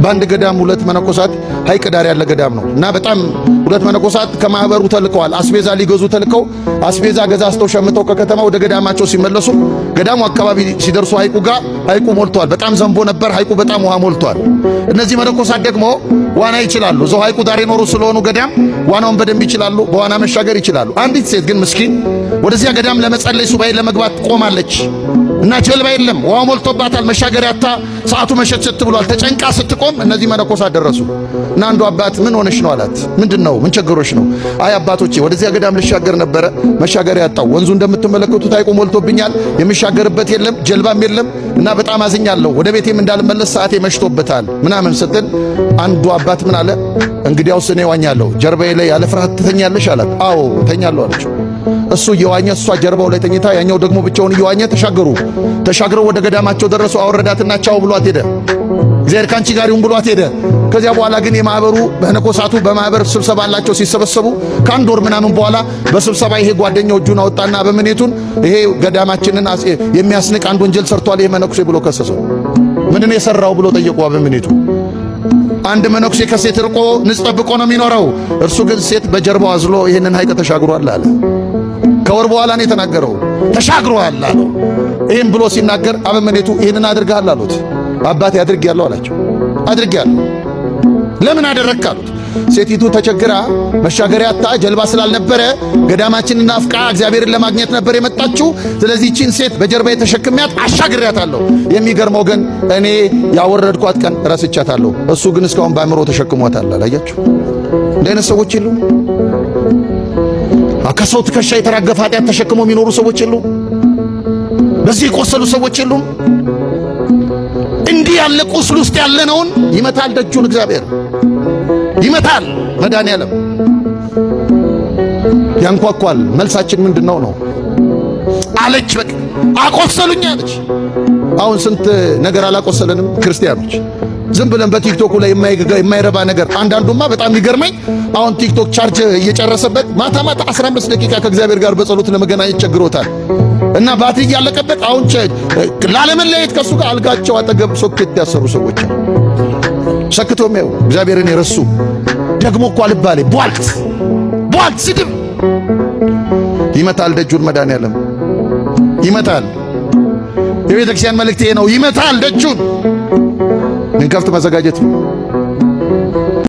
በአንድ ገዳም ሁለት መነኮሳት ሐይቅ ዳር ያለ ገዳም ነው እና በጣም ሁለት መነኮሳት ከማህበሩ ተልከዋል። አስቤዛ ሊገዙ ተልከው አስቤዛ ገዛዝተው ሸምተው ከከተማ ወደ ገዳማቸው ሲመለሱ ገዳሙ አካባቢ ሲደርሱ ሐይቁ ሞልቷል። በጣም ዘንቦ ነበር። ሐይቁ በጣም ውሃ ሞልቷል። እነዚህ መነኮሳት ደግሞ ዋና ይችላሉ። እዛው ሐይቁ ዳር የኖሩ ስለሆኑ ገዳም ዋናውን በደንብ ይችላሉ። በዋና መሻገር ይችላሉ። አንዲት ሴት ግን ምስኪን ወደዚያ ገዳም ለመጸለይ ሱባኤ ለመግባት ቆማለች እና ጀልባ የለም፣ ውሃ ሞልቶባታል። መሻገሪያ አታ ሰዓቱ መሸት ብሏል። ተጨንቃ ስትቆም እነዚህ መነኮሳት ደረሱ እና አንዱ አባት ምን ሆነሽ ነው አላት። ምንድነው? ምን ቸገሮሽ ነው? አይ አባቶቼ ወደዚያ ገዳም ልሻገር ነበረ፣ መሻገሪያ አጣው። ወንዙ እንደምትመለከቱት ሐይቁ ሞልቶብኛል፣ የምሻገርበት የለም፣ ጀልባም የለም እና በጣም አዝኛለሁ። ወደ ቤቴም እንዳልመለስ ሰዓቴ መሽቶበታል ምናምን ስትል አንዱ አባት ምን አለ? እንግዲያውስ እኔ ዋኛለሁ፣ ጀርባዬ ላይ ያለ ፍርሃት ትተኛለሽ አላት። አዎ ተኛለሁ አለችው። እሱ እየዋኘ እሷ ጀርባው ላይ ተኝታ ያኛው ደግሞ ብቻውን እየዋኘ ተሻግረው ወደ ገዳማቸው ደረሱ። አወረዳትና ቻው ብሏት ሄደ። እግዚአብሔር ካንቺ ጋር ይሁን ብሏት ሄደ። ከዚያ በኋላ ግን የማህበሩ መነኮሳቱ በማህበር ስብሰባ አላቸው። ሲሰበሰቡ ከአንድ ወር ምናምን በኋላ በስብሰባ ይሄ ጓደኛው እጁን አወጣና በምኔቱን ይሄ ገዳማችንን የሚያስንቅ አንድ ወንጀል ሰርቷል ይሄ መነኩሴ ብሎ ከሰሰው። ምንድን የሰራው ብሎ ጠየቁ በምኔቱ። አንድ መነኩሴ ከሴት ርቆ ንጽ ጠብቆ ነው የሚኖረው፣ እርሱ ግን ሴት በጀርባው አዝሎ ይሄንን ሐይቅ ተሻግሯል አለ። ከወር በኋላ ነው የተናገረው። ተሻግሯል አለው። ይህን ብሎ ሲናገር አበምኔቱ ይህንን አድርገሃል አሉት። አባቴ አድርጌያለሁ አላቸው። አድርጌያለሁ። ለምን አደረግክ አሉት። ሴቲቱ ተቸግራ መሻገሪያ አጣ፣ ጀልባ ስላልነበረ ገዳማችንን ናፍቃ እግዚአብሔርን ለማግኘት ነበር የመጣችው። ስለዚህ እቺን ሴት በጀርባ የተሸክሚያት አሻግሬያታለሁ። የሚገርመው ግን እኔ ያወረድኳት ቀን ረስቻታለሁ፣ እሱ ግን እስካሁን በአእምሮ ተሸክሟታል። አላያችሁ? እንደ አይነት ሰዎች የሉ? ከሰው ትከሻ የተራገፈ ኃጢአት ተሸክመው የሚኖሩ ሰዎች የሉ? በዚህ የቆሰሉ ሰዎች የሉም? እንዲህ ያለ ቁስል ውስጥ ያለነውን ይመታል ደጁን እግዚአብሔር ይመታል። መድኃኔዓለም ያንኳኳል። መልሳችን ምንድነው ነው አለች። በቃ አቆሰሉኝ አለች። አሁን ስንት ነገር አላቆሰለንም ክርስቲያኖች? ዝም ብለን በቲክቶክ ላይ የማይረባ ነገር። አንዳንዱማ በጣም ይገርመኝ። አሁን ቲክቶክ ቻርጅ እየጨረሰበት ማታ 15 ደቂቃ ከእግዚአብሔር ጋር በጸሎት ለመገናኘት ቸግሮታል እና ባትሪ እያለቀበት አሁን ላለመለየት ከሱ ጋር አልጋቸው አጠገብ ሶኬት ያሰሩ ሰዎች ሰክቶ የሚያዩ እግዚአብሔርን የረሱ ደግሞ እኮ አልባሌ ቧልት ስድብ ይመታል ደጁን። መድኃኔዓለም ይመታል። የቤተ ክርስቲያን መልእክቴ ነው። ይመታል ደጁን። ልንከፍት መዘጋጀት ነው።